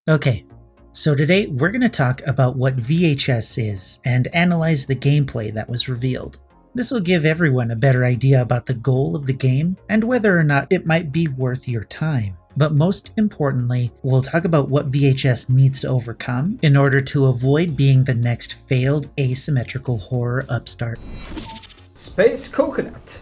Okay, so today we're going to talk about what VHS is and analyze the gameplay that was revealed. This will give everyone a better idea about the goal of the game and whether or not it might be worth your time. But most importantly, we'll talk about what VHS needs to overcome in order to avoid being the next failed asymmetrical horror upstart. Space Coconut.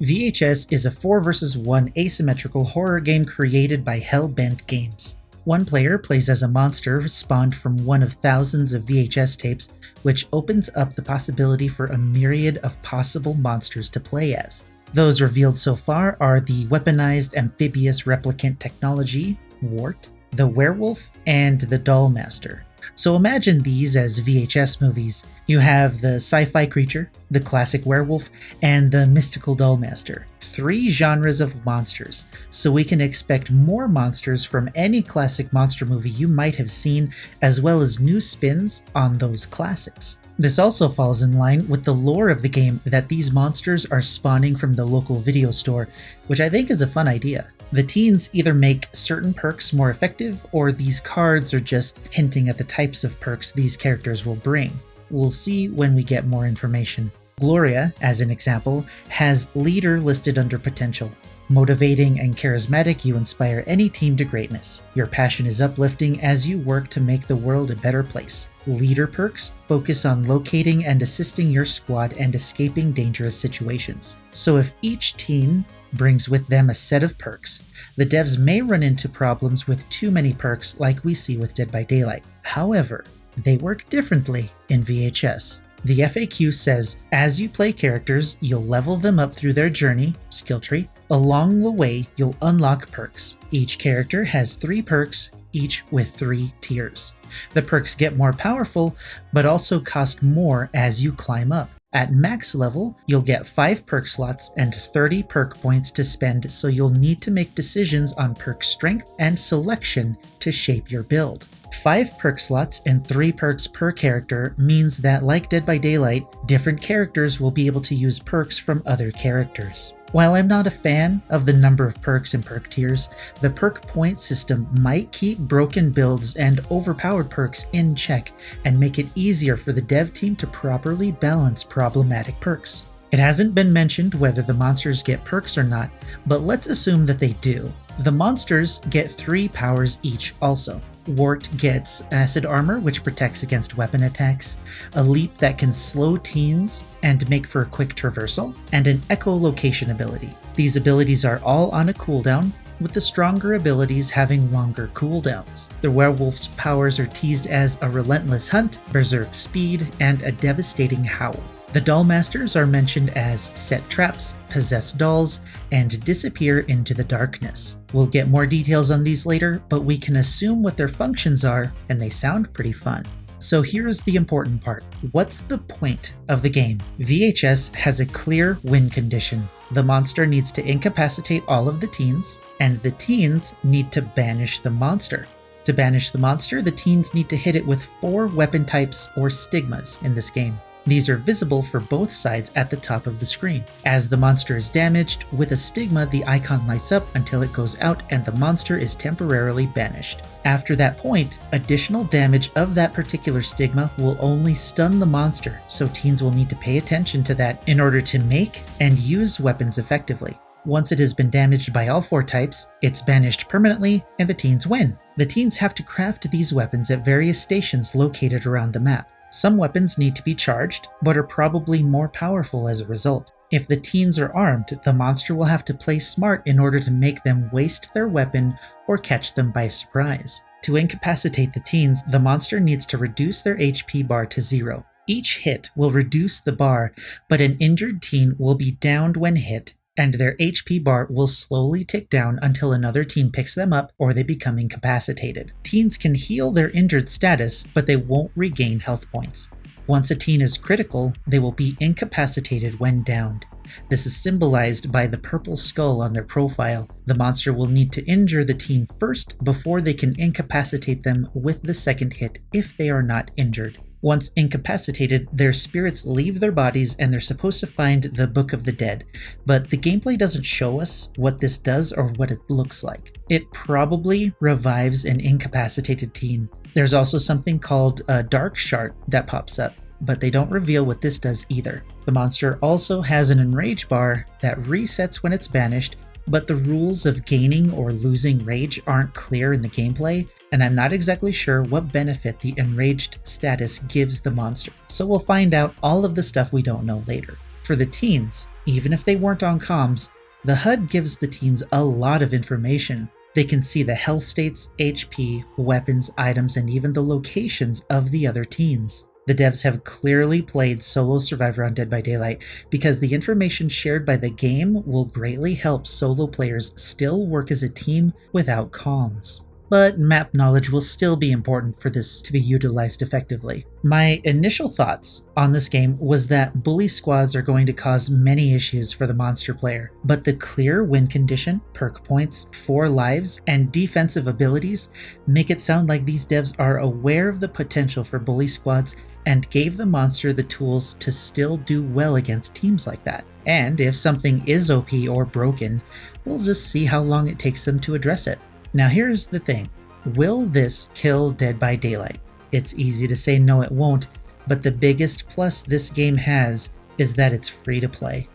VHS is a 4 vs 1 asymmetrical horror game created by Hellbent Games. One player plays as a monster spawned from one of thousands of VHS tapes, which opens up the possibility for a myriad of possible monsters to play as. Those revealed so far are the weaponized amphibious replicant technology, Wart, the werewolf, and the Dollmaster. So imagine these as VHS movies. You have the sci-fi creature, the classic werewolf, and the mystical Dollmaster. 3 genres of monsters, so we can expect more monsters from any classic monster movie you might have seen, as well as new spins on those classics. This also falls in line with the lore of the game that these monsters are spawning from the local video store, which I think is a fun idea. The teens either make certain perks more effective, or these cards are just hinting at the types of perks these characters will bring. We'll see when we get more information. Gloria, as an example, has Leader listed under Potential. Motivating and charismatic, you inspire any team to greatness. Your passion is uplifting as you work to make the world a better place. Leader perks focus on locating and assisting your squad and escaping dangerous situations. So if each teen brings with them a set of perks, the devs may run into problems with too many perks like we see with Dead by Daylight. However, they work differently in VHS. The FAQ says, as you play characters, you'll level them up through their journey, skill tree. Along the way, you'll unlock perks. Each character has 3 perks, each with 3 tiers. The perks get more powerful, but also cost more as you climb up. At max level, you'll get 5 perk slots and 30 perk points to spend, so you'll need to make decisions on perk strength and selection to shape your build. 5 perk slots and 3 perks per character means that, like Dead by Daylight, different characters will be able to use perks from other characters. While I'm not a fan of the number of perks and perk tiers, the perk point system might keep broken builds and overpowered perks in check and make it easier for the dev team to properly balance problematic perks. It hasn't been mentioned whether the monsters get perks or not, but let's assume that they do. The monsters get 3 powers each also. Wart gets acid armor, which protects against weapon attacks, a leap that can slow teens and make for a quick traversal, and an echolocation ability. These abilities are all on a cooldown, with the stronger abilities having longer cooldowns. The werewolf's powers are teased as a relentless hunt, berserk speed, and a devastating howl. The Dollmasters are mentioned as set traps, possess dolls, and disappear into the darkness. We'll get more details on these later, but we can assume what their functions are, and they sound pretty fun. So here's the important part. What's the point of the game? VHS has a clear win condition. The monster needs to incapacitate all of the teens, and the teens need to banish the monster. To banish the monster, the teens need to hit it with 4 weapon types or stigmas in this game. These are visible for both sides at the top of the screen. As the monster is damaged, with a stigma the icon lights up until it goes out and the monster is temporarily banished. After that point, additional damage of that particular stigma will only stun the monster, so teens will need to pay attention to that in order to make and use weapons effectively. Once it has been damaged by all 4 types, it's banished permanently and the teens win. The teens have to craft these weapons at various stations located around the map. Some weapons need to be charged, but are probably more powerful as a result. If the teens are armed, the monster will have to play smart in order to make them waste their weapon or catch them by surprise. To incapacitate the teens, the monster needs to reduce their HP bar to 0. Each hit will reduce the bar, but an injured teen will be downed when hit, and their HP bar will slowly tick down until another teen picks them up or they become incapacitated. Teens can heal their injured status, but they won't regain health points. Once a teen is critical, they will be incapacitated when downed. This is symbolized by the purple skull on their profile. The monster will need to injure the teen first before they can incapacitate them with the second hit if they are not injured. Once incapacitated, their spirits leave their bodies and they're supposed to find the Book of the Dead, but the gameplay doesn't show us what this does or what it looks like. It probably revives an incapacitated teen. There's also something called a Dark Shard that pops up, but they don't reveal what this does either. The monster also has an enrage bar that resets when it's banished, but the rules of gaining or losing rage aren't clear in the gameplay, and I'm not exactly sure what benefit the enraged status gives the monster. So we'll find out all of the stuff we don't know later. For the teens, even if they weren't on comms, the HUD gives the teens a lot of information. They can see the health states, HP, weapons, items, and even the locations of the other teens. The devs have clearly played solo Survivor on Dead by Daylight because the information shared by the game will greatly help solo players still work as a team without comms. But map knowledge will still be important for this to be utilized effectively. My initial thoughts on this game was that bully squads are going to cause many issues for the monster player, but the clear win condition, perk points, 4 lives, and defensive abilities make it sound like these devs are aware of the potential for bully squads and gave the monster the tools to still do well against teams like that. And if something is OP or broken, we'll just see how long it takes them to address it. Now here's the thing, will this kill Dead by Daylight? It's easy to say no it won't, but the biggest plus this game has is that it's free to play.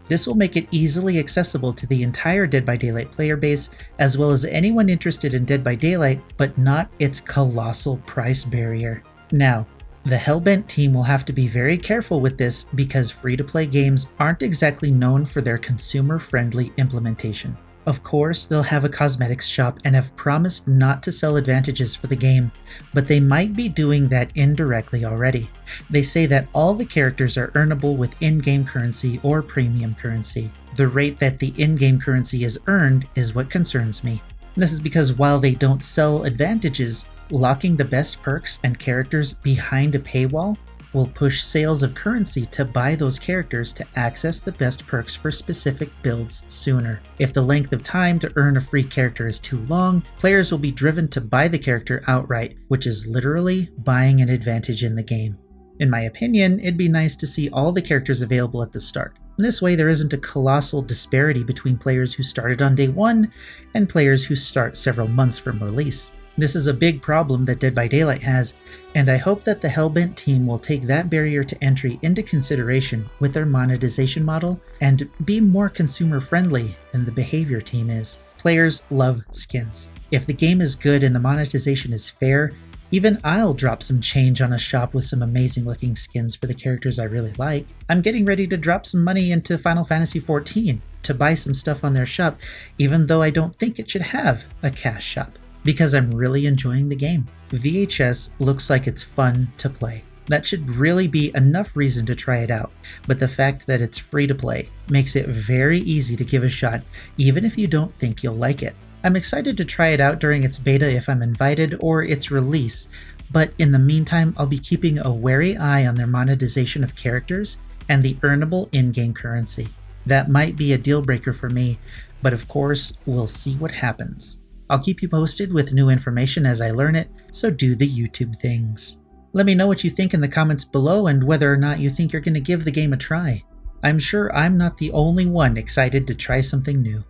This will make it easily accessible to the entire Dead by Daylight player base, as well as anyone interested in Dead by Daylight, but not its colossal price barrier. Now, the Hellbent team will have to be very careful with this because free-to-play games aren't exactly known for their consumer-friendly implementation. Of course, they'll have a cosmetics shop and have promised not to sell advantages for the game, but they might be doing that indirectly already. They say that all the characters are earnable with in-game currency or premium currency. The rate that the in-game currency is earned is what concerns me. This is because while they don't sell advantages, locking the best perks and characters behind a paywall will push sales of currency to buy those characters to access the best perks for specific builds sooner. If the length of time to earn a free character is too long, players will be driven to buy the character outright, which is literally buying an advantage in the game. In my opinion, it'd be nice to see all the characters available at the start. This way there isn't a colossal disparity between players who started on day 1 and players who start several months from release. This is a big problem that Dead by Daylight has, and I hope that the Hellbent team will take that barrier to entry into consideration with their monetization model and be more consumer-friendly than the Behavior team is. Players love skins. If the game is good and the monetization is fair, even I'll drop some change on a shop with some amazing looking skins for the characters I really like. I'm getting ready to drop some money into Final Fantasy XIV to buy some stuff on their shop, even though I don't think it should have a cash shop, because I'm really enjoying the game. VHS looks like it's fun to play. That should really be enough reason to try it out, but the fact that it's free to play makes it very easy to give a shot, even if you don't think you'll like it. I'm excited to try it out during its beta if I'm invited or its release, but in the meantime I'll be keeping a wary eye on their monetization of characters and the earnable in-game currency. That might be a deal breaker for me, but of course we'll see what happens. I'll keep you posted with new information as I learn it, so do the YouTube things. Let me know what you think in the comments below and whether or not you think you're going to give the game a try. I'm sure I'm not the only one excited to try something new.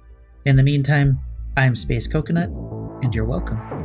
In the meantime, I'm Space Coconut, and you're welcome.